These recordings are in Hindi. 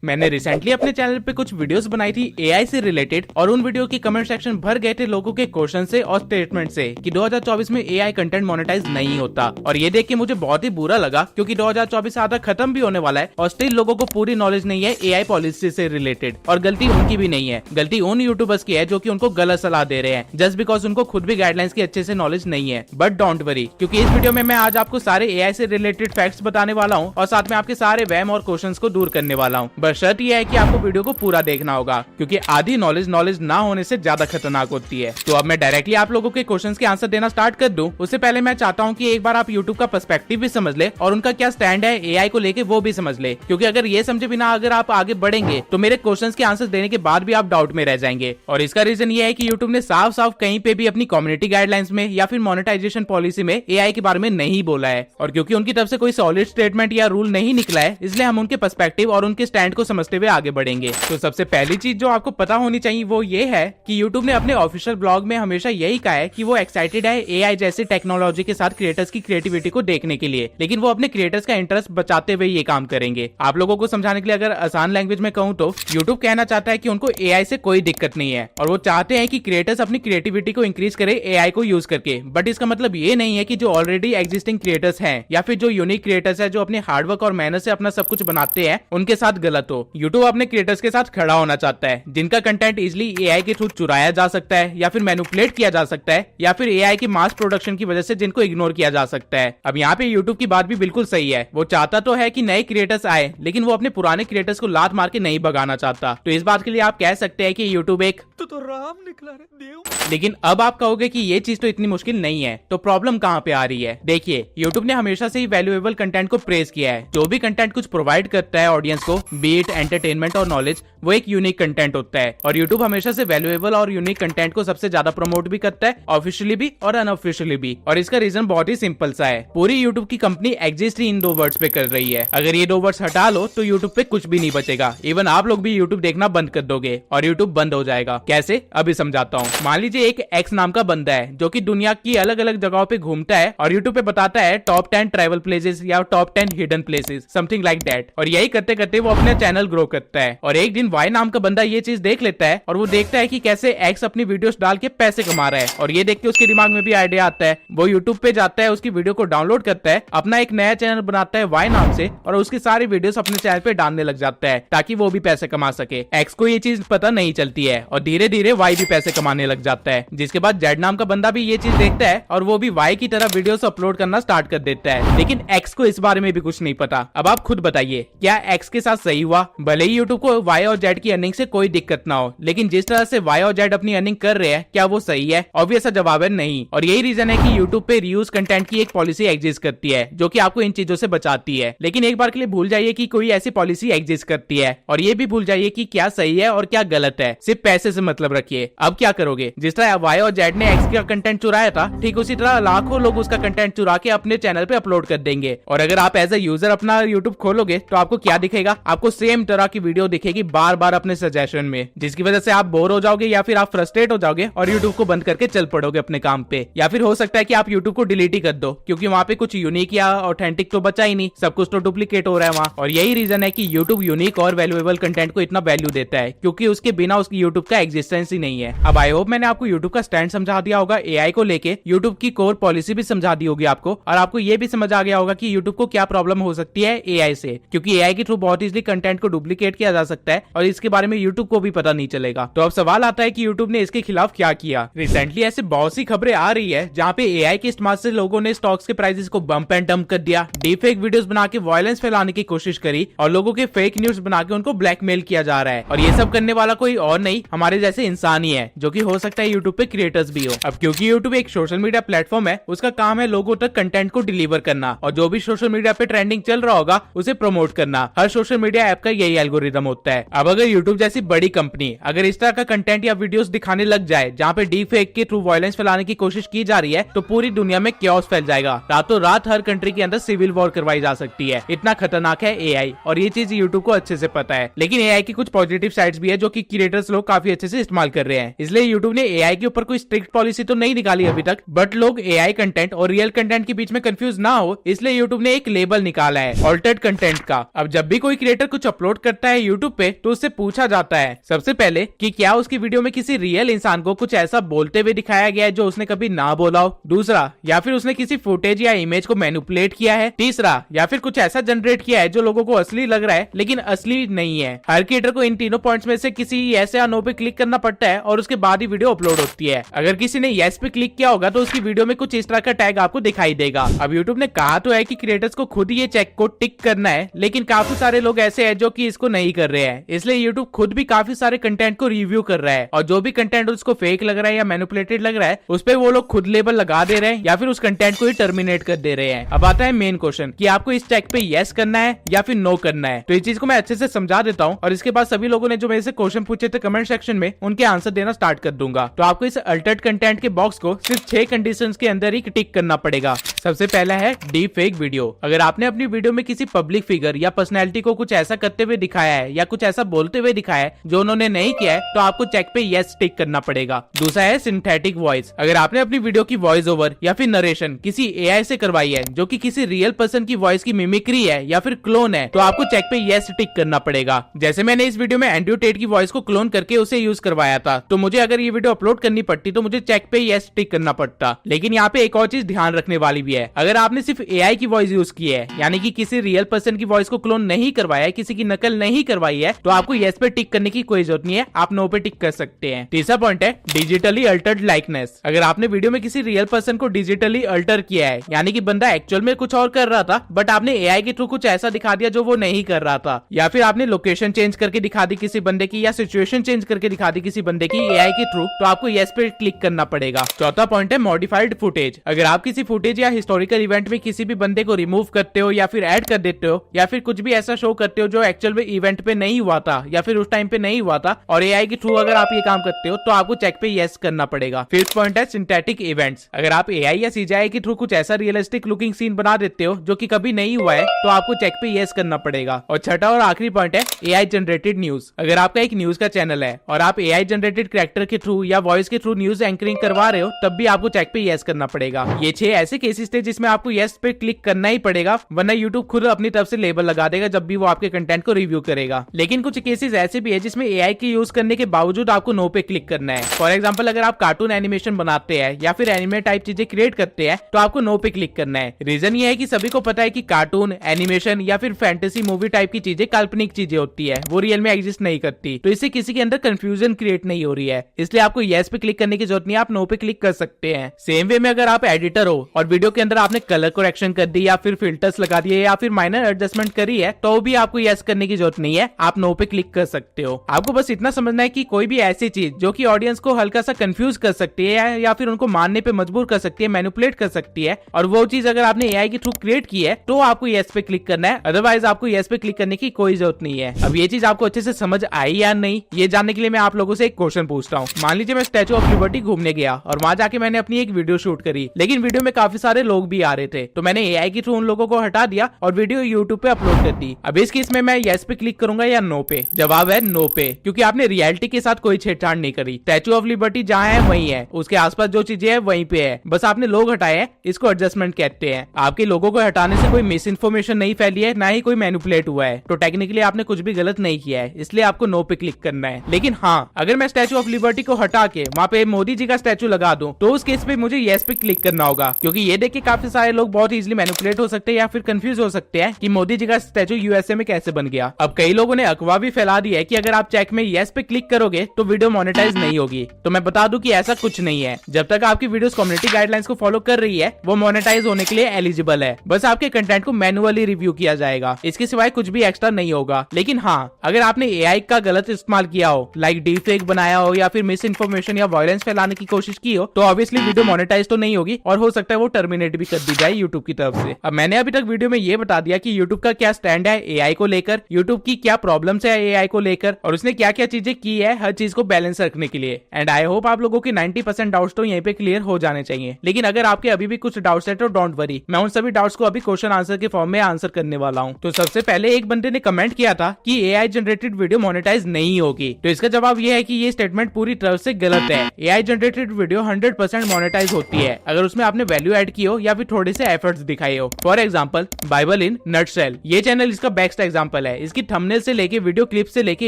मैंने रिसेंटली अपने चैनल पे कुछ वीडियोस बनाई थी एआई से रिलेटेड और उन वीडियो की कमेंट सेक्शन भर गए थे लोगों के क्वेश्चन से और स्टेटमेंट से कि 2024 में एआई कंटेंट मोनेटाइज नहीं होता। और ये देख के मुझे बहुत ही बुरा लगा क्योंकि 2024 आधा खत्म भी होने वाला है और स्टिल लोगों को पूरी नॉलेज नहीं है एआई पॉलिसी से रिलेटेड। और गलती उनकी भी नहीं है, गलती उन यूट्यूबर्स की है जो कि उनको गलत सलाह दे रहे हैं जस्ट बिकॉज उनको खुद भी गाइडलाइंस की अच्छे से नॉलेज नहीं है। बट डोंट वरी, क्योंकि इस वीडियो में मैं आज आपको सारे एआई से रिलेटेड फैक्ट्स बताने वाला हूँ और साथ में आपके सारे वहम और क्वेश्चंस को दूर करने वाला हूँ। बस शर्त यह है कि आपको वीडियो को पूरा देखना होगा क्योंकि आधी नॉलेज ना होने से ज्यादा खतरनाक होती है। तो अब मैं डायरेक्टली आप लोगों के क्वेश्चंस के आंसर देना स्टार्ट कर दूं, उससे पहले मैं चाहता हूं कि एक बार आप YouTube का पर्सपेक्टिव भी समझ ले और उनका क्या स्टैंड है एआई को लेके वो भी समझ ले, क्योंकि अगर ये समझे बिना अगर आप आगे बढ़ेंगे तो मेरे क्वेश्चंस के आंसर देने के बाद भी आप डाउट में रह जाएंगे। और इसका रीजन ये है कि YouTube ने साफ साफ कहीं पे भी अपनी कम्युनिटी गाइडलाइंस में या फिर मोनेटाइजेशन पॉलिसी में एआई के बारे में नहीं बोला है। और क्योंकि उनकी तरफ से कोई सॉलिड स्टेटमेंट या रूल नहीं निकला है, इसलिए हम उनके पर्सपेक्टिव और उनके स्टैंड को समझते हुए आगे बढ़ेंगे। तो सबसे पहली चीज जो आपको पता होनी चाहिए वो ये है कि YouTube ने अपने ऑफिशियल ब्लॉग में हमेशा यही कहा है कि वो एक्साइटेड है एआई जैसे टेक्नोलॉजी के साथ क्रिएटर्स की क्रिएटिविटी को देखने के लिए, लेकिन वो अपने क्रिएटर्स का इंटरेस्ट बचाते हुए ये काम करेंगे। आप लोगों को समझाने के लिए अगर आसान लैंग्वेज में कहूँ तो YouTube कहना चाहता है कि उनको एआई से कोई दिक्कत नहीं है और वो चाहते हैं कि क्रिएटर्स अपनी क्रिएटिविटी को इंक्रीज करे एआई को यूज करके। बट इसका मतलब ये नहीं है कि जो ऑलरेडी एग्जिस्टिंग क्रिएटर्स हैं या फिर जो यूनिक क्रिएटर्स है जो अपने हार्डवर्क और मेहनत से अपना सब कुछ बनाते हैं उनके साथ गलत हो। YouTube अपने क्रिएटर्स के साथ खड़ा होना चाहता है जिनका कंटेंट इजिली एआई के थ्रू चुराया जा सकता है या फिर मैनिपुलेट किया जा सकता है या फिर एआई की मास प्रोडक्शन की वजह से जिनको इग्नोर किया जा सकता है। अब यहाँ पे YouTube की बात भी बिल्कुल सही है, वो चाहता तो है कि नए क्रिएटर्स आए लेकिन वो अपने पुराने क्रिएटर्स को लात मार के नहीं भगाना चाहता। तो इस बात के लिए आप कह सकते हैं कि YouTube एक तो राम निकला रे देव। लेकिन अब आप कहोगे कि ये चीज तो इतनी मुश्किल नहीं है, तो प्रॉब्लम कहाँ पे आ रही है? देखिए, YouTube ने हमेशा से ही वैल्यूएबल कंटेंट को प्रेज किया है। जो भी कंटेंट कुछ प्रोवाइड करता है ऑडियंस को, बीट एंटरटेनमेंट और नॉलेज, वो एक यूनिक कंटेंट होता है। और YouTube हमेशा से वैल्यूएबल और यूनिक कंटेंट को सबसे ज्यादा प्रमोट भी करता है, ऑफिशियली भी और अनऑफिशियली भी। और इसका रीजन बहुत ही सिंपल सा है, पूरी YouTube की कंपनी एग्जिस्ट ही इन दो वर्ड्स पे कर रही है। अगर ये दो वर्ड्स हटा लो तो YouTube पे कुछ भी नहीं बचेगा, इवन आप लोग भी YouTube देखना बंद कर दोगे और YouTube बंद हो जाएगा। कैसे? अभी समझाता हूँ। मान लीजिए एक एक्स नाम का बंदा है जो कि दुनिया की अलग अलग जगहों पे घूमता है और YouTube पे बताता है टॉप 10 ट्रैवल प्लेसेस या top 10 hidden places, something like that. और यही करते करते वो अपना चैनल ग्रो करता है। और एक दिन वाई नाम का बंदा ये चीज देख लेता है और वो देखता है कि कैसे एक्स अपनी वीडियोस डाल के पैसे कमा रहा है। और ये देख के उसके दिमाग में भी आइडिया आता है, वो YouTube पे जाता है, उसकी वीडियो को डाउनलोड करता है, अपना एक नया चैनल बनाता है वाई नाम से और उसकी सारी वीडियोस अपने चैनल पे डालने लग जाता है ताकि वो भी पैसे कमा सके। एक्स को ये चीज पता नहीं चलती है और धीरे धीरे वाई भी पैसे कमाने लग जाता है। जिसके बाद जेड नाम का बंदा भी ये चीज देखता है और वो भी वाई की तरह वीडियोस अपलोड करना स्टार्ट कर देता है। लेकिन एक्स को इस बारे में भी कुछ नहीं पता। अब आप खुद बताइए, क्या एक्स के साथ सही हुआ? भले ही YouTube को वाई और जेड की अर्निंग से कोई दिक्कत ना हो, लेकिन जिस तरह से वाई और जेड अपनी अर्निंग कर रहे हैं, क्या वो सही है? ऑब्वियस जवाब है नहीं। और यही रीजन है कि YouTube पे रीयूज कंटेंट की एक पॉलिसी एग्जिस्ट करती है जो कि आपको इन चीजों से बचाती है। लेकिन एक बार के लिए भूल जाइए कि कोई ऐसी पॉलिसी एग्जिस्ट करती है और ये भी भूल जाइए कि क्या सही है और क्या गलत है। सिर्फ पैसे से मतलब रखिए। अब क्या करोगे? जिस तरह वाई और जेड ने एक्स का कंटेंट चुराया था, ठीक उसी तरह लाखों लोग उसका कंटेंट चुरा के अपने चैनल पे अपलोड कर देंगे। और अगर आप एज ए यूजर अपना YouTube खोलोगे तो आपको क्या दिखेगा? आपको सेम तरह की वीडियो दिखेगी बार बार अपने सजेशन में, जिसकी वजह से आप बोर हो जाओगे या फिर आप फ्रस्ट्रेट हो जाओगे और YouTube को बंद करके चल पड़ोगे अपने काम पे। या फिर हो सकता है कि आप YouTube को डिलीट ही कर दो क्योंकि वहाँ पे कुछ यूनिक या ऑथेंटिक तो बचा ही नहीं, सब कुछ तो डुप्लीकेट हो रहा है वहाँ। और यही रीजन है कि YouTube यूनिक और वैल्यूएबल कंटेंट को इतना वैल्यू देता है क्योंकि उसके बिना उसकी YouTube का एग्जिस्टेंस ही नहीं है। अब आई होप मैंने आपको YouTube का स्टैंड समझा दिया होगा एआई को लेके, YouTube की कोर पॉलिसी भी समझा दी होगी आपको और आपको ये भी समझ आ गया होगा कि YouTube को क्या प्रॉब्लम हो सकती है एआई से, क्योंकि एआई के थ्रू बहुत इजीली कंटेंट को डुप्लीकेट किया जा सकता है और इसके बारे में YouTube को भी पता नहीं चलेगा। तो अब सवाल आता है कि YouTube ने इसके खिलाफ क्या किया। रिसेंटली ऐसे बहुत सी खबरें आ रही है जहाँ पे एआई के इस्तेमाल से लोगों ने स्टॉक्स के प्राइसेस को बम्प एंड डंप कर दिया, डीप फेक वीडियोस बना के वायलेंस फैलाने की कोशिश करी और लोगों के फेक न्यूज बना के उनको ब्लैकमेल किया जा रहा है। और ये सब करने वाला कोई और नहीं, हमारे जैसे इंसान ही है, जो कि हो सकता है YouTube पे क्रिएटर्स भी हो। अब क्योंकि YouTube एक सोशल मीडिया प्लेटफॉर्म है, उसका काम है लोगों तक कंटेंट को डिलीवर करना और जो भी सोशल मीडिया पे ट्रेंडिंग चल रहा होगा उसे प्रमोट करना। हर सोशल मीडिया ऐप का यही एल्गोरिदम होता है। अब अगर यूट्यूब जैसी बड़ी कंपनी अगर इस तरह का कंटेंट या वीडियोस दिखाने लग जाए जहाँ पे डीप फेक के थ्रू वायलेंस फैलाने की कोशिश की जा रही है, तो पूरी दुनिया में क्योस फैल जाएगा। रातों रात हर कंट्री के अंदर सिविल वॉर करवाई जा सकती है। इतना खतरनाक है एआई, और ये चीज यूट्यूब को अच्छे से पता है। लेकिन एआई की कुछ पॉजिटिव साइड्स भी है जो कि क्रिएटर्स लोग काफी अच्छे से इस्तेमाल कर रहे हैं। इसलिए यूट्यूब ने एआई के ऊपर कोई स्ट्रिक्ट पॉलिसी तो नहीं निकाली अभी तक, बट लोग एआई कंटेंट और रियल कंटेंट के बीच में कंफ्यूज ना हो, इसलिए यूट्यूब ने एक लेबल निकाला है ऑल्टर्ड कंटेंट का। अब जब भी कोई क्रिएटर कुछ अपलोड करता है यूट्यूब पे, तो उससे पूछा जाता है सबसे पहले कि क्या उसकी वीडियो में किसी रियल इंसान को कुछ ऐसा बोलते हुए दिखाया गया है जो उसने कभी ना बोला हो। दूसरा, या फिर उसने किसी फुटेज या इमेज को मैनिपुलेट किया है। तीसरा, या फिर कुछ ऐसा जनरेट किया है जो लोगों को असली लग रहा है लेकिन असली नहीं है। हर क्रिएटर को इन तीनों पॉइंट्स में से किसी यस या नो पे क्लिक करना पड़ता है और उसके बाद ही वीडियो अपलोड होती है। अगर किसी ने यस पे क्लिक किया होगा तो उसकी वीडियो में कुछ इस तरह का टैग आपको दिखाई देगा। अब यूट्यूब ने कहा तो है कि क्रिएटर्स को खुद ये चेक को टिक करना है, लेकिन काफी सारे लोग ऐसे हैं जो कि इसको नहीं कर रहे हैं। इसलिए यूट्यूब खुद भी काफी सारे कंटेंट को रिव्यू कर रहा है, और जो भी कंटेंट उसको फेक लग रहा है या मैनिपुलेटेड लग रहा है उस पे वो लोग खुद लेबल लगा दे रहे हैं या फिर उस कंटेंट को ही टर्मिनेट कर दे रहे हैं। अब आता है मेन क्वेश्चन कि आपको इस चेक पे यस करना है या फिर नो करना है। तो इस चीज को मैं अच्छे से समझा देता हूँ, और इसके बाद सभी लोगों ने जो मेरे से क्वेश्चन पूछे थे कमेंट सेक्शन में, उनके आंसर देना स्टार्ट कर दूंगा। तो आपको इस अल्टर्ड कंटेंट के बॉक्स को सिर्फ 6 कंडीशंस के अंदर ही टिक करना पड़ेगा। सबसे पहला है डीप फेक वीडियो। अगर आपने अपनी वीडियो में किसी पब्लिक फिगर या पर्सनैलिटी को कुछ ऐसा करते हुए दिखाया है या कुछ ऐसा बोलते हुए दिखाया है जो उन्होंने नहीं किया है, तो आपको चेक पे यस टिक करना पड़ेगा। दूसरा है सिंथेटिक वॉइस। अगर आपने अपनी वीडियो की वॉइस ओवर या फिर नरेशन किसी एआई से करवाई है जो कि किसी रियल पर्सन की वॉइस की मिमिक्री है या फिर क्लोन है, तो आपको चेक पे यस टिक करना पड़ेगा। जैसे मैंने इस वीडियो में एंड्रयू टेट की वॉइस को क्लोन करके उसे यूज करवाया था, तो मुझे अगर ये वीडियो अपलोड करनी पड़ती तो मुझे चेक पे यस टिक करना पड़ता। लेकिन यहाँ पे एक और चीज ध्यान रखने वाली भी है। अगर आपने सिर्फ एआई की वॉइस यूज की है, यानी कि किसी रियल पर्सन की वॉइस को क्लोन नहीं करवाया है, किसी की नकल नहीं करवाई है, तो आपको यस पे टिक करने की कोई जरूरत नहीं है, आप नो पे टिक कर सकते हैं। तीसरा पॉइंट है डिजिटली अल्टर्ड लाइकनेस। अगर आपने वीडियो में किसी रियल पर्सन को डिजिटली अल्टर किया है, यानी कि बंदा एक्चुअल में कुछ और कर रहा था बट आपने एआई के थ्रू कुछ ऐसा दिखा दिया जो वो नहीं कर रहा था, या फिर आपने लोकेशन चेंज करके दिखा दी किसी बंदे की, या सिचुएशन चेंज करके दिखा दी किसी बंदे की एआई के थ्रू, तो आपको यस पे क्लिक करना पड़ेगा। चौथा पॉइंट है मॉडिफाइड फुटेज। अगर आप किसी फुटेज या हिस्टोरिकल इवेंट में किसी भी बंदे को रिमूव करते हो या फिर ऐड कर देते हो या फिर कुछ भी ऐसा शो करते हो जो एक्चुअल में इवेंट पे नहीं हुआ था या फिर उस टाइम पे नहीं हुआ था, और एआई के थ्रू अगर आप ये काम करते हो, तो आपको चेक पे यस करना पड़ेगा। फिफ्थ पॉइंट है सिंथेटिक इवेंट्स। अगर आप एआई या सीजीआई के थ्रू कुछ ऐसा रियलिस्टिक लुकिंग सीन बना देते हो जो कि कभी नहीं हुआ है, तो आपको चेक पे यस करना पड़ेगा। और छठा और आखिरी पॉइंट है एआई जनरेटेड न्यूज। अगर आपका एक न्यूज का चैनल है और आप एआई जनरेटेड कैरेक्टर के थ्रू या वॉइस के थ्रू न्यूज एंकरिंग करवा रहे हो, तब भी आपको चेक पे यस करना पड़ेगा। ये 6 ऐसे केसेस थे जिसमें आपको यस पे क्लिक करना ही पड़ेगा, वरना यूट्यूब खुद अपनी तरफ से लेबल लगा देगा जब भी वो आपके कंटेंट को रिव्यू करेगा। लेकिन कुछ केसेस ऐसे भी है जिसमें एआई के यूज करने के बावजूद आपको नो पे क्लिक करना है। फॉर एग्जांपल, अगर आप कार्टून एनिमेशन बनाते हैं या फिर एनिमे टाइप चीजें क्रिएट करते हैं, तो आपको नो पे क्लिक करना है। रीजन ये है कि सभी को पता है कि कार्टून, एनिमेशन या फिर फैंटेसी मूवी टाइप की चीजें काल्पनिक चीजें होती है, वो रियल में एग्जिस्ट नहीं करती, तो इससे किसी के अंदर कंफ्यूजन क्रिएट नहीं हो रही है। इसलिए आपको येस पे क्लिक करने की जरूरत नहीं है, आप नो पे क्लिक कर सकते हैं। सेम वे में अगर आप एडिटर हो और वीडियो के अंदर आपने कलर करेक्शन कर दी या फिर फिल्टर्स लगा दिए या फिर माइनर एडजस्टमेंट करी है, तो भी आपको येस करने की जरूरत नहीं है, आप नो पे क्लिक कर सकते हो। आपको बस इतना समझना है कि कोई भी ऐसी चीज जो कि ऑडियंस को हल्का सा कंफ्यूज कर सकती है या फिर उनको मानने पे मजबूर कर सकती है, मैनिपुलेट कर सकती है, और वो चीज अगर आपने एआई के थ्रू क्रिएट की है, तो आपको येस पे क्लिक करना है, अदरवाइज आपको येस पे क्लिक करने की कोई जरूरत नहीं है। अब ये चीज आपको अच्छे से समझ आई या नहीं, ये जानने के लिए मैं आप लोगों से एक क्वेश्चन पूछता हूँ। मान लीजिए मैं स्टैचू ऑफ लिबर्टी घूमने गया और वहां जाके मैंने अपनी एक वीडियो शूट करी, लेकिन वीडियो में काफी सारे लोग भी आ रहे थे, तो मैंने एआई के थ्रू उन लोगों को हटा दिया और वीडियो यूट्यूब पे अपलोड कर दी। अब इस केस में मैं येस पे क्लिक करूंगा या नो पे? जवाब है नो पे, क्योंकि आपने रियलिटी के साथ कोई छेड़छाड़ नहीं करी। स्टैचू ऑफ लिबर्टी जहाँ है वही है, उसके आसपास जो चीजें है वहीं पे है, बस आपने लोग हटाए हैं, इसको एडजस्टमेंट कहते हैं। आपके लोगों को हटाने से कोई मिस इन्फॉर्मेशन नहीं फैली है, ना ही कोई मैनिपुलेट हुआ है, तो टेक्निकली आपने कुछ भी गलत नहीं किया है, इसलिए आपको नो पे क्लिक करना है। लेकिन हाँ, अगर मैं स्टैचू ऑफ लिबर्टी को हटा के वहाँ पे मोदी जी का स्टैचू लगा दूं, तो उस केस पे मुझे येस पे क्लिक करना होगा, क्योंकि ये देख के काफी सारे लोग बहुत इजीली मैनिपुलेट हो सकते हैं या फिर कंफ्यूज हो सकते हैं कि मोदी जी का स्टैचू यूएसए में कैसे बन गया। अब कई लोगों ने अफवाह भी फैला दी है कि अगर आप चेक में येस पे क्लिक करोगे तो वीडियो मोनेटाइज नहीं होगी, तो मैं बता दूं कि ऐसा कुछ नहीं है। जब तक आपकी वीडियोस कम्युनिटी गाइडलाइंस को फॉलो कर रही है, वो मोनेटाइज होने के लिए एलिजिबल है। बस आपके कंटेंट को मैनुअली रिव्यू किया जाएगा, इसके सिवाय कुछ भी एक्स्ट्रा नहीं होगा। लेकिन हाँ, अगर आपने एआई का गलत इस्तेमाल किया हो, लाइक डीप फेक बनाया हो या फिर मिस इन्फॉर्मेशन या वायलेंस फैलाने की कोशिश की हो, तो ऑब्वियसली वीडियो मोनेटाइज तो नहीं होगी और हो सकता है वो टर्मिनेट भी कर दी जाए यूट्यूब की तरफ से। अब मैंने अभी तक वीडियो में ये बता दिया कि यूट्यूब का क्या स्टैंड है एआई को लेकर, यूट्यूब की क्या प्रॉब्लम्स है है एआई को लेकर और उसने क्या क्या चीजें की है हर चीज को बैलेंस रखने के लिए। एंड आई होप आप लोगों के 90% डाउट्स तो यहीं पे क्लियर हो जाने चाहिए। लेकिन अगर आपके अभी भी कुछ डाउट्स है तो डोंट वरी, मैं उन सभी डाउट्स को अभी क्वेश्चन आंसर के फॉर्म में आंसर करने वाला हूँ। तो सबसे पहले एक बंदे ने कमेंट किया था कि एआई जनरेटेड वीडियो मोनेटाइज नहीं होगी। तो इसका जवाब ये है कि ये स्टेटमेंट पूरी तरह से गलत है। एआई जनरेटेड वीडियो 100% मोनेटाइज होती है अगर उसमें आपने वैल्यू ऐड की हो या फिर थोड़े से एफर्ट्स दिखाए हो। For example Bible in nutshell, ये चैनल इसका बेस्ट एग्जांपल है। इसकी थंबनेल से लेके वीडियो क्लिप से लेके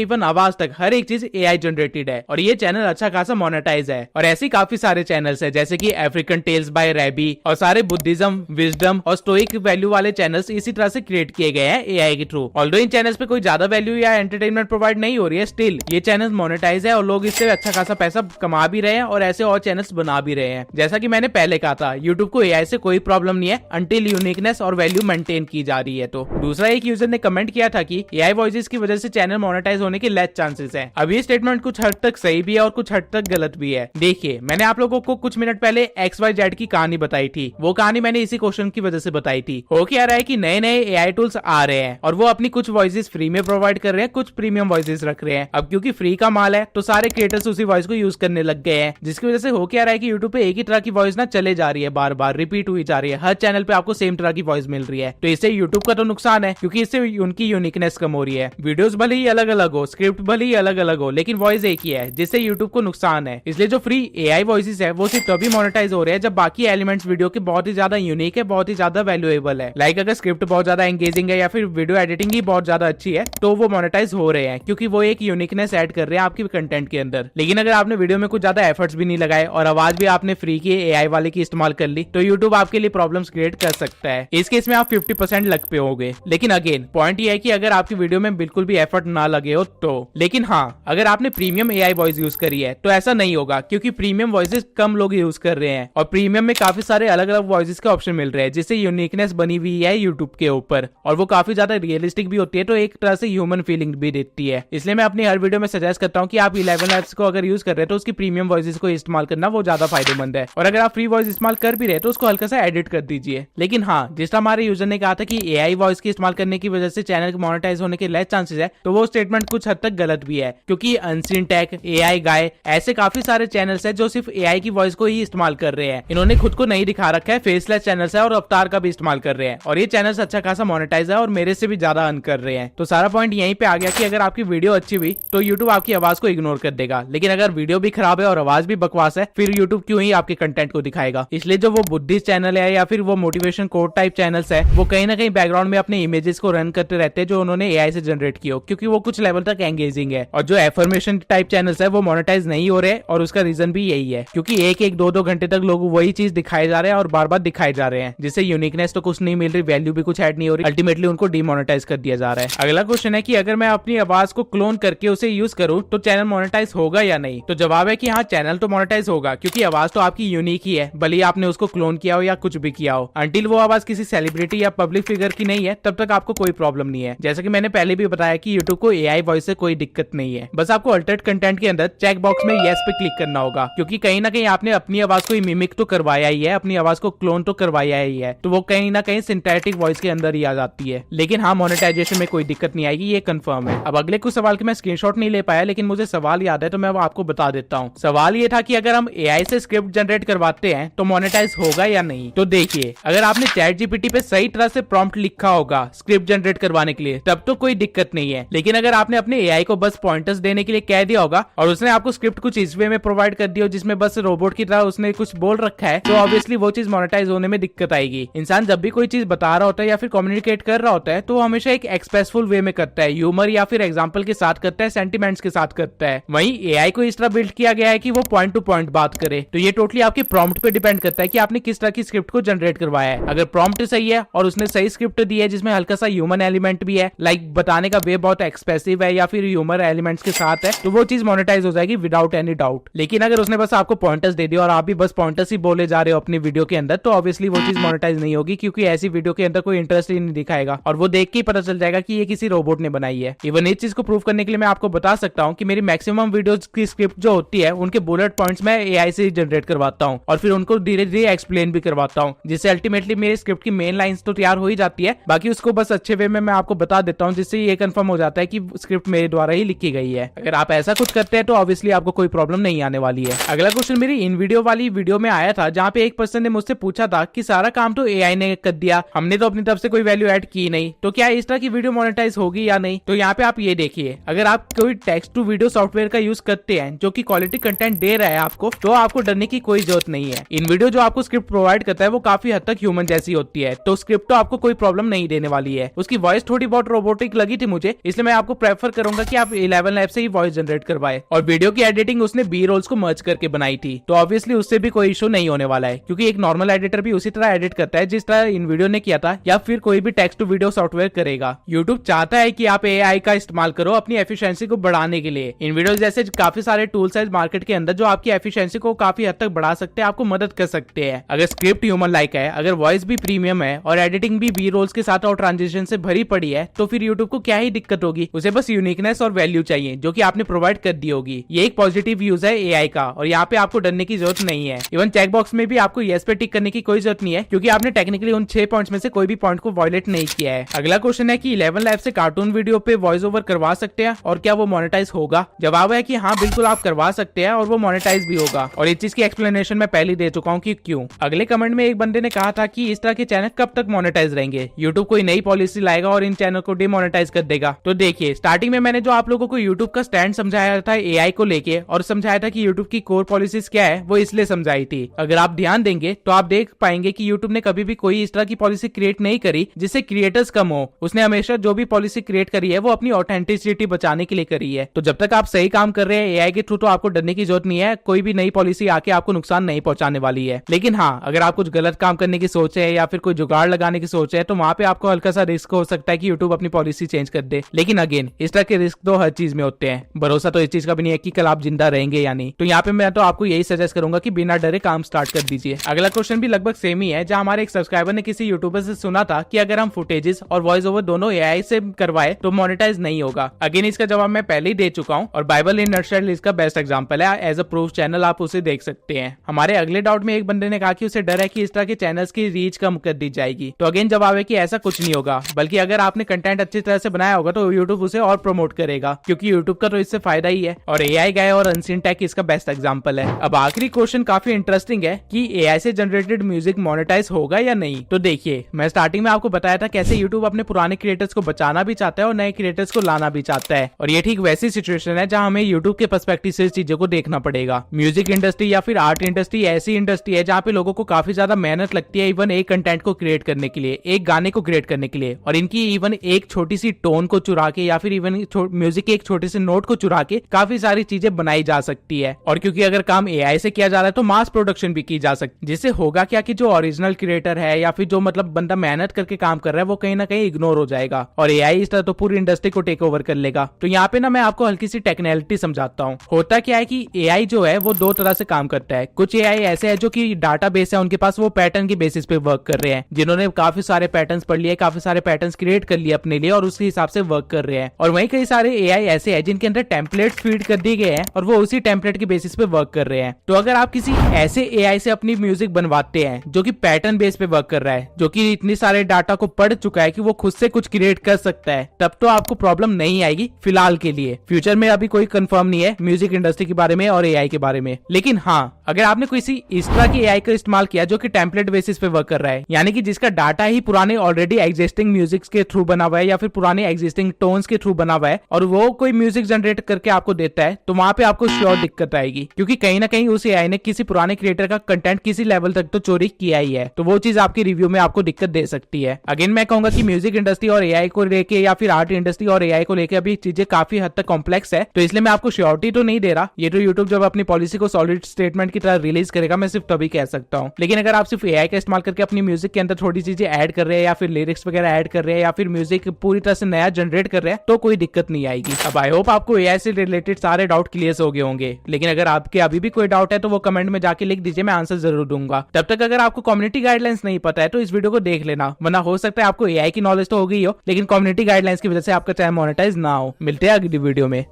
इवन आवाज तक हर एक चीज एआई जनरेटेड है और ये चैनल अच्छा खासा मोनेटाइज है। और ऐसे काफी सारे चैनल्स है जैसे कि अफ्रीकन टेल्स बाय रैबी और सारे बुद्धिज्म, विजडम और स्टोइक वैल्यू वाले चैनल्स इसी तरह से क्रिएट किए गए हैं एआई के थ्रू। ऑल्दो इन चैनल्स पे कोई ज्यादा वैल्यू या एंटरटेनमेंट प्रोवाइड नहीं हो रही है, स्टिल ये चैनल मोनेटाइज है और लोग इससे अच्छा खासा पैसा कमा भी रहे हैं और ऐसे और चैनल्स बना भी रहे हैं। जैसा कि मैंने पहले कहा था, यूट्यूब को एआई से कोई प्रॉब्लम नहीं है अंटिल यूनिकनेस और वैल्यू मेंटेन की जा रही है। तो दूसरा एक यूजर ने कमेंट किया था कि एआई वॉइसेस की वजह से चैनल मोनेटाइज होने के लेस चांसेस है। अब ये स्टेटमेंट कुछ हद तक सही भी है और कुछ हद तक गलत भी है। देखिए, मैंने आप लोगों को कुछ मिनट पहले XYZ की कहानी बताई थी। वो कहानी मैंने इसी क्वेश्चन की वजह से बताई थी। हो क्या रहा है कि नए नए एआई टूल्स आ रहे हैं और वो अपनी कुछ वॉइसेस फ्री में प्रोवाइड कर रहे हैं, कुछ प्रीमियम वॉइसेस रख रहे हैं। अब क्योंकि फ्री का माल है तो सारे क्रिएटर्स उसी वॉइस को यूज करने लग गए हैं, जिसकी वजह से हो क्या रहा है कि यूट्यूब पे एक ही तरह की वॉइस ना चले जा रही है, बार बार रिपीट हुई जा रही है। हर चैनल पे आपको सेम तरह की वॉइस मिल रही है। तो इससे यूट्यूब का तो नुकसान है क्योंकि इससे उनकी यूनिकनेस कम हो रही है। वीडियोस भले ही अलग अलग हो, स्क्रिप्ट भले ही अलग अलग हो, लेकिन वॉइस एक ही है, जिससे यूट्यूब को नुकसान है। इसलिए जो फ्री एआई वॉइसेस है वो सिर्फ तभी मोनेटाइज हो रहे हैं जब बाकी एलिमेंट्स वीडियो के बहुत ही ज्यादा यूनिक है, बहुत ही ज्यादा वैल्यूएबल है। लाइक अगर स्क्रिप्ट बहुत ज्यादा एंगेजिंग है या फिर वीडियो एडिटिंग ही बहुत ज्यादा अच्छी है तो वो मोनेटाइज हो रहे हैं क्योंकि वो एक यूनिकनेस ऐड कर रहे हैं आपके कंटेंट के अंदर। लेकिन अगर आपने वीडियो में कुछ ज्यादा एफर्ट्स भी नहीं लगाए और आवाज भी आपने फ्री की एआई वाले की इस्तेमाल कर ली तो यूट्यूब आपके लिए प्रॉब्लम्स क्रिएट कर सकता है। इस केस में आप 50% लग पे होगे। लेकिन अगेन पॉइंट ये है कि अगर आपकी वीडियो में बिल्कुल भी एफर्ट ना लगे हो तो। लेकिन हाँ, अगर आपने प्रीमियम एआई वॉइस यूज करी है तो ऐसा नहीं होगा क्योंकि प्रीमियम वॉइसेस कम लोग यूज कर रहे हैं और प्रीमियम में काफी सारे अलग अलग वॉइसेस के ऑप्शन मिल रहे हैं, जिससे यूनिकनेस बनी हुई है यूट्यूब के ऊपर और वो काफी ज्यादा रियलिस्टिक भी होती है, तो एक तरह से ह्यूमन फीलिंग भी देती है। इसलिए मैं अपनी हर वीडियो में सजेस्ट करता हूँ कि आप 11 एप्स को अगर यूज कर रहे हैं तो उसकी प्रीमियम वॉइसेस को इस्तेमाल करना वो ज्यादा फायदेमंद है। और अगर आप फ्री वॉइस इस्तेमाल कर भी रहे तो उसको हल्का सा एडिट कर दीजिए। लेकिन हाँ, जिस तरह हमारे यूजर ने कहा था कि एआई वॉइस के इस्तेमाल करने की वजह से चैनल के मोनेटाइज होने के लेस चांसेस है, तो वो स्टेटमेंट कुछ हद तक गलत भी है क्योंकि अनसीन टेक, एआई गाय, ऐसे काफी सारे चैनल्स हैं जो सिर्फ एआई की वॉइस को ही इस्तेमाल कर रहे हैं। इन्होंने खुद को नहीं दिखा रखा है, फेसलेस चैनल्स है और अवतार का भी इस्तेमाल कर रहे हैं और ये चैनल्स अच्छा खासा मोनेटाइज है और मेरे से भी ज्यादा अर्न कर रहे हैं। तो सारा पॉइंट यहीं पे आ गया कि अगर आपकी वीडियो अच्छी हुई तो यूट्यूब आपकी आवाज को इग्नोर कर देगा, लेकिन अगर वीडियो भी खराब है और आवाज भी बकवास है फिर यूट्यूब क्यों ही आपके कंटेंट को दिखाएगा। इसलिए जो वो बुद्धिस्ट चैनल है या फिर वो मोटिवेशन कोड टाइप चैनल्स है वो कहीं ना कहीं बैकग्राउंड में अपने इमेजेस को रन करते रहते हैं जो उन्होंने एआई से जनरेट किया, क्योंकि वो कुछ लेवल तक एंगेजिंग है। और जो एफर्मेशन टाइप चैनल्स है वो मोनेटाइज नहीं हो रहे और उसका रीजन भी यही है क्योंकि एक एक दो घंटे तक लोग वही चीज दिखाए जा रहे हैं और बार बार दिखाए जा रहे हैं, जिससे यूनिकनेस तो कुछ नहीं मिल रही, वैल्यू भी कुछ ऐड नहीं हो रही, अल्टीमेटली उनको डिमोनेटाइज कर दिया जा रहा है। अगला क्वेश्चन है कि अगर मैं अपनी आवाज को क्लोन करके उसे यूज करूं तो चैनल मोनेटाइज होगा या नहीं। तो जवाब है कि हाँ, चैनल तो मोनेटाइज होगा क्योंकि आवाज तो आपकी यूनिक ही है, भले आपने उसको क्लोन किया हो या कुछ भी किया हो। अंटिल वो आवाज किसी सेलिब्रिटी या पब्लिक फिगर की नहीं है तब तक आपको कोई प्रॉब्लम नहीं है। जैसे कि मैंने पहले भी बताया कि यूट्यूब को एआई वॉइस से कोई दिक्कत नहीं है, बस आपको अल्टर्ड कंटेंट के अंदर चेक बॉक्स में येस पे क्लिक करना होगा क्योंकि कहीं ना कहीं आपने अपनी आवाज को मिमिक तो करवाया ही है, अपनी आवाज को क्लोन तो करवाया ही है, तो वो कहीं ना कहीं सिंथेटिक वॉइस के अंदर ही आ जाती है। लेकिन हाँ, मोनेटाइजेशन में कोई दिक्कत नहीं आएगी, ये कंफर्म है। अब अगले कुछ सवाल के मैं स्क्रीनशॉट नहीं ले पाया, लेकिन मुझे सवाल याद है तो मैं वो आपको बता देता हूँ। सवाल ये था कि अगर हम एआई से स्क्रिप्ट जनरेट करवाते हैं तो मोनेटाइज होगा या नहीं। तो देखिए, अगर आपने चैट जीपीटी पे सही तरह से प्रॉम्प्ट लिखा होगा स्क्रिप्ट जनरेट करवाने के लिए तब तो कोई दिक्कत नहीं है। लेकिन अगर आपने अपने एआई को बस पॉइंटर्स देने के लिए कह दिया होगा और उसने आपको स्क्रिप्ट कुछ इस वे में प्रोवाइड कर दी हो जिसमें बस रोबोट की तरह उसने कुछ बोल रखा है, तो ऑब्वियसली वो चीज मोनेटाइज होने में दिक्कत आएगी। इंसान जब भी कोई चीज बता रहा होता है या फिर कम्युनिकेट कर रहा होता है तो वो हमेशा एक एक्सप्रेसफुल वे में करता है, ह्यूमर या फिर एग्जाम्पल के साथ करता है, सेंटिमेंट्स के साथ करता है। वहीं एआई को इस तरह बिल्ड किया गया है कि वो पॉइंट टू पॉइंट बात करे। तो ये टोटली आपके प्रॉम्प्ट पे डिपेंड करता है कि आपने किस तरह की स्क्रिप्ट को जनरेट करवाया है। अगर प्रॉम्प्ट सही है और उसने सही स्क्रिप्ट दी है जिसमें हल्का सा ह्यूमन एलिमेंट भी है, लाइक बताने का वे बहुत एक्सप्रेसिव है या फिर ह्यूमर एलिमेंट्स के साथ है, तो वो चीज मोनेटाइज हो जाएगी विदाउट एनी डाउट। लेकिन अगर उसने बस आपको पॉइंटर्स दे दिया और आप भी बस पॉइंटर्स ही बोले जा रहे हो अपनी वीडियो के अंदर, तो ऑब्वियसली वो चीज मोनेटाइज नहीं होगी क्योंकि ऐसी वीडियो के अंदर कोई इंटरेस्ट ही नहीं दिखाएगा और वो देख के ही पता चल जाएगा कि ये किसी रोबोट ने बनाई है। इवन इस चीज को प्रूव करने के लिए मैं आपको बता सकता हूँ कि मेरी मैक्सिमम वीडियोस की स्क्रिप्ट जो होती है उनके बुलेट पॉइंट्स मैं एआई से जनरेट करवाता हूँ और फिर उनको धीरे धीरे एक्सप्लेन भी करवाता हूँ, जिससे अल्टीमेटली मेरी स्क्रिप्ट की मेन लाइंस तो तैयार हो ही जाती है। बाकी उसको बस अच्छे वे में मैं आपको बता देता हूँ जिससे ये कंफर्म हो जाता जाता है कि स्क्रिप्ट मेरे द्वारा ही लिखी गई है। अगर आप ऐसा कुछ करते हैं तो ऑब्वियसली आपको कोई प्रॉब्लम नहीं आने वाली है। अगला क्वेश्चन मेरी इन वीडियो वाली वीडियो में आया था, जहाँ पे एक पर्सन ने मुझसे पूछा था कि सारा काम तो एआई ने कर दिया, हमने तो अपनी तरफ से कोई वैल्यू ऐड की नहीं, तो क्या इस तरह की वीडियो मोनेटाइज होगी या नहीं। तो यहाँ पे आप ये देखिए, अगर आप कोई टेक्स्ट टू वीडियो सॉफ्टवेयर का यूज करते हैं जो कि क्वालिटी कंटेंट दे रहा है आपको, तो आपको डरने की कोई जरूरत नहीं है। इन वीडियो जो आपको स्क्रिप्ट प्रोवाइड करता है वो काफी हद तक ह्यूमन जैसी होती है, तो स्क्रिप्ट तो आपको कोई प्रॉब्लम नहीं देने वाली है। उसकी वॉइस थोड़ी बहुत रोबोटिक लगी थी मुझे, इसलिए मैं आपको प्रेफर करूंगा कि आप 11 ऐप से ही वॉइस जनरेट करवाए। और वीडियो की एडिटिंग उसने बी रोल्स को मर्ज करके बनाई थी, तो ऑब्वियसली उससे भी कोई इशू नहीं होने वाला है, क्योंकि एक नॉर्मल एडिटर भी उसी तरह एडिट करता है जिस तरह इन वीडियो ने किया था, या फिर कोई भी टेक्स्ट टू वीडियो सॉफ्टवेयर करेगा। यूट्यूब चाहता है कि आप एआई का इस्तेमाल करो अपनी एफिशिएंसी को बढ़ाने के लिए। इन वीडियो जैसे काफी सारे टूल्स है मार्केट के अंदर जो आपकी एफिशिएंसी को काफी हद तक बढ़ा सकते हैं, आपको मदद कर सकते हैं। अगर स्क्रिप्ट ह्यूमन लाइक है, अगर वॉइस भी प्रीमियम है और एडिटिंग भी बी रोल्स के साथ और ट्रांजिशन से भरी पड़ी है, तो फिर यूट्यूब को क्या ही दिक्कत होगी। उसे बस यूनिकनेस और वैल्यू चाहिए जो कि आपने प्रोवाइड कर दी होगी। ये एक पॉजिटिव यूज है एआई का, और यहाँ पे आपको डरने की जरूरत नहीं है। इवन चेक बॉक्स में भी आपको येस पे टिक करने की कोई जरूरत नहीं है, क्योंकि आपने टेक्निकली उन 6 पॉइंट्स में से कोई भी पॉइंट को वायलेट नहीं किया है। अगला क्वेश्चन है कि 11 लैब से कार्टून वीडियो पे वॉइस ओवर करवा सकते हैं और क्या वो मोनेटाइज होगा। जवाब है कि हाँ, बिल्कुल आप करवा सकते हैं और वो मोनेटाइज भी होगा, और इस चीज की एक्सप्लेनेशन मैं पहले दे चुका हूँ कि क्यों। अगले कमेंट में एक बंदे ने कहा था कि इस तरह के चैनल कब तक मोनेटाइज रहेंगे, यूट्यूब कोई नई पॉलिसी लाएगा और इन चैनल को डिमोनेटाइज कर देगा। तो देखिए, स्टार्टिंग में मैंने जो आप लोगों को यूट्यूब का स्टैंड समझाया था एआई को लेके, और समझाया था कि यूट्यूब की कोर पॉलिसीज क्या है, वो इसलिए समझाई थी। अगर आप ध्यान देंगे तो आप देख पाएंगे कि यूट्यूब ने कभी भी कोई इस तरह की पॉलिसी क्रिएट नहीं करी जिससे क्रिएटर्स कम हो। उसने हमेशा जो भी पॉलिसी क्रिएट करी है वो अपनी ऑथेंटिसिटी बचाने के लिए करी है। तो जब तक आप सही काम कर रहे हैं एआई के थ्रू, तो आपको डरने की जरूरत नहीं है। कोई भी नई पॉलिसी आके आपको नुकसान नहीं पहुंचाने वाली है। लेकिन हाँ, अगर आप कुछ गलत काम करने की सोच है या फिर कोई जुगाड़ लगाने की सोच है, तो वहां पे आपको हल्का सा रिस्क हो सकता है कि यूट्यूब अपनी पॉलिसी चेंज कर दे। लेकिन अगेन, इस तरह के रिस्क तो हर चीज में होते हैं, भरोसा तो इस चीज का भी नहीं है कि कल आप जिंदा रहेंगे या नहीं। तो यहाँ पे मैं तो आपको यही सजेस्ट करूंगा कि बिना डरे काम स्टार्ट कर दीजिए। अगला क्वेश्चन भी लगभग सेम ही है, जहां हमारे एक सब्सक्राइबर ने किसी यूट्यूबर से सुना था कि अगर हम फुटेजेस और वॉइस ओवर दोनों एआई से करवाए तो मोनेटाइज नहीं होगा। अगेन, इसका जवाब मैं पहले ही दे चुका हूँ, और बाइबल इन नटशेल इसका बेस्ट एग्जांपल है। एज अ प्रूफ चैनल आप उसे देख सकते हैं। हमारे अगले डाउट में एक बंदे ने कहा कि उसे डर है कि इस तरह के चैनल्स की रीच कम कर दी जाएगी। तो अगेन जवाब है कि ऐसा कुछ नहीं होगा, बल्कि अगर आपने कंटेंट अच्छी तरह से बनाया होगा तो यूट्यूब उसे और प्रमोट करेगा, क्योंकि यूट्यूब का तो इससे फायदा ही है। और एआई गाय और अनसीन टेक इसका बेस्ट एग्जांपल है। अब आखिरी क्वेश्चन काफी इंटरेस्टिंग है कि एआई से जनरेटेड म्यूजिक मोनेटाइज होगा या नहीं। तो देखिए, मैं स्टार्टिंग में आपको बताया था कैसे यूट्यूब अपने पुराने क्रिएटर्स को बचाना भी चाहता है और नए क्रिएटर्स को लाना भी चाहता है। और ये ठीक वैसी सिचुएशन है जहां हमें यूट्यूब के पर्सपेक्टिव से इस चीजों को देखना पड़ेगा। म्यूजिक इंडस्ट्री या फिर आर्ट इंडस्ट्री ऐसी इंडस्ट्री है जहाँ पे लोगों को काफी ज्यादा मेहनत लगती है इवन एक कंटेंट को क्रिएट करने के लिए, एक गाने को क्रिएट करने के लिए। और इनकी इवन एक छोटी सी टोन को चुरा के या फिर इवन म्यूजिक के एक छोटे से नोट को चुरा के काफी सारी चीजें बनाई जा सकती है। और क्योंकि अगर काम एआई से किया जा रहा है तो मास प्रोडक्शन भी की जा सकती है, जिससे होगा क्या कि जो ओरिजिनल क्रिएटर है या फिर जो मतलब बंदा मेहनत करके काम कर रहा है वो कहीं ना कहीं इग्नोर हो जाएगा, और एआई इस तरह तो पूरी इंडस्ट्री को टेक ओवर कर लेगा। तो यहाँ पे ना मैं आपको हल्की सी टेक्निकलिटी समझाता हूँ। होता क्या है कि एआई जो है वो दो तरह से काम करता है। कुछ एआई ऐसे है जो कि डाटा बेस है उनके पास, वो पैटर्न के बेसिस पे वर्क कर रहे हैं, जिन्होंने काफी सारे पैटर्न्स पढ़ लिए, काफी सारे पैटर्न्स क्रिएट कर लिए अपने लिए और उसके हिसाब से वर्क कर रहे हैं। और वहीं कई सारे एआई ऐसे हैं जिनके अंदर टेम्पलेट फीड कर दिए गए हैं और वो उसी टेम्पलेट के बेसिस पे वर्क कर रहे हैं। तो अगर आप किसी ऐसे एआई से अपनी म्यूजिक बनवाते हैं जो कि पैटर्न बेस पे वर्क कर रहा है, जो कि इतनी सारे डाटा को पढ़ चुका है कि वो खुद से कुछ क्रिएट कर सकता है, तब तो आपको प्रॉब्लम नहीं आएगी फिलहाल के लिए। फ्यूचर में अभी कोई कंफर्म नहीं है म्यूजिक इंडस्ट्री के बारे में और एआई के बारे में। लेकिन हाँ, अगर आपने किसी इस तरह की एआई का इस्तेमाल किया जो कि टेम्पलेट बेसिस पे वर्क कर रहा है, यानी कि जिसका डाटा ही पुराने ऑलरेडी एग्जिस्टिंग म्यूजिक के थ्रू बना हुआ है या फिर पुराने एग्जिस्टिंग टोन्स के थ्रू बना हुआ है, और वो कोई म्यूजिक जनरेट करके आपको देता है, तो वहां पे आपको श्योर दिक्कत आएगी, क्योंकि कहीं ना कहीं उस एआई ने किसी पुराने क्रिएटर का कंटेंट किसी लेवल तक तो चोरी किया ही है। तो वो चीज आपकी रिव्यू में आपको दिक्कत दे सकती है। अगेन मैं कहूंगा कि म्यूजिक इंडस्ट्री और एआई को लेके या फिर आर्ट इंडस्ट्री और एआई को लेके अभी चीजें काफी हद तक कॉम्प्लेक्स है, तो इसलिए मैं आपको श्योरिटी तो नहीं दे रहा। ये तो यूट्यूब जब अपनी पॉलिसी को सॉलिड स्टेटमेंट की तरह रिलीज करेगा मैं सिर्फ तभी कह सकता हूँ। लेकिन अगर आप सिर्फ एआई का इस्तेमाल करके अपनी म्यूजिक के अंदर थोड़ी चीजें ऐड कर रहे हैं या फिर लिरिक्स वगैरह ऐड कर रहे हैं या फिर म्यूजिक पूरी तरह से नया जनरेट कर रहे हैं, तो कोई दिक्कत नहीं आएगी। अब आई होप आपको एआई से रिलेटेड सारे डाउट क्लियर हो गए होंगे। लेकिन अगर आपके अभी भी कोई डाउट है तो वो कमेंट में जाके लिख दीजिए, मैं आंसर जरूर दूंगा। तब तक अगर आपको कम्युनिटी गाइडलाइंस नहीं पता है तो इस वीडियो को देख लेना, वरना हो सकता है आपको एआई की नॉलेज तो हो गई हो लेकिन कम्युनिटी गाइडलाइंस की वजह से आपका चैनल मोनेटाइज ना हो। मिलते हैं अगली वीडियो में।